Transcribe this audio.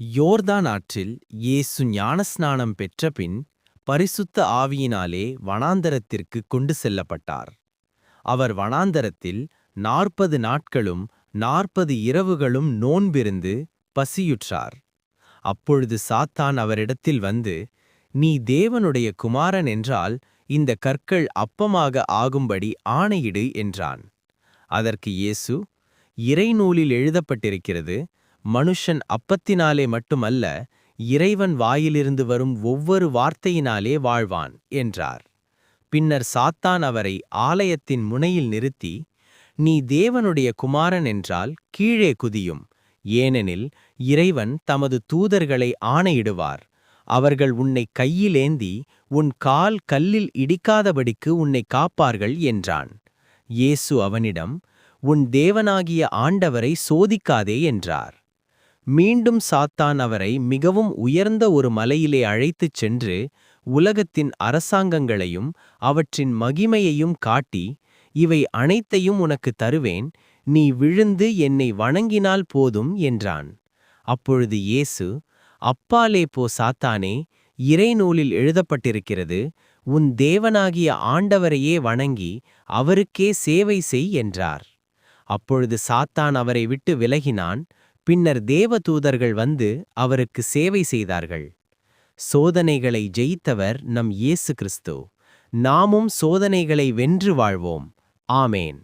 யோர்தான் ஆற்றில் இயேசு ஞானஸ்நானம் பெற்றபின் பரிசுத்த ஆவியினாலே வனாந்தரத்திற்கு கொண்டு செல்லப்பட்டார். அவர் வனாந்தரத்தில் 40 நாட்களும் 40 இரவுகளும் நோன்பிருந்து பசியுற்றார். அப்பொழுது சாத்தான் அவரிடத்தில் வந்து, நீ தேவனுடைய குமாரன் என்றால் இந்த கற்கள் அப்பமாக ஆகும்படி ஆணையிடு என்றான். அதற்கு இயேசு, இறைநூலில் எழுதப்பட்டிருக்கிறது, மனுஷன் அப்பத்தினாலே மட்டுமல்ல, இறைவன் வாயிலிருந்து வரும் ஒவ்வொரு வார்த்தையினாலே வாழ்வான் என்றார். பின்னர் சாத்தான் அவரை ஆலயத்தின் முனையில் நிறுத்தி, நீ தேவனுடைய குமாரன் என்றால் கீழே குதியும், ஏனெனில் இறைவன் தமது தூதர்களை ஆணையிடுவார், அவர்கள் உன்னை கையிலேந்தி உன் கால் கல்லில் இடிக்காதபடிக்கு உன்னை காப்பார்கள் என்றான். இயேசு அவனிடம், உன் தேவனாகிய ஆண்டவரை சோதிக்காதே என்றார். மீண்டும் சாத்தான் அவரை மிகவும் உயர்ந்த ஒரு மலையிலே அழைத்துச் சென்று உலகத்தின் அரசாங்கங்களையும் அவற்றின் மகிமையையும் காட்டி, இவை அனைத்தையும் உனக்கு தருவேன், நீ விழுந்து என்னை வணங்கினால் போதும் என்றான். அப்பொழுது இயேசு, அப்பாலே போ சாத்தானே, இறைநூலில் எழுதப்பட்டிருக்கிறது, உன் தேவனாகிய ஆண்டவரையே வணங்கி அவருக்கே சேவை செய் என்றார். அப்பொழுது சாத்தான் அவரை விட்டு விலகினான். பின்னர் தேவதூதர்கள் வந்து அவருக்கு சேவை செய்தார்கள். சோதனைகளை ஜெயித்தவர் நம் இயேசு கிறிஸ்து. நாமும் சோதனைகளை வென்று வாழ்வோம். ஆமேன்.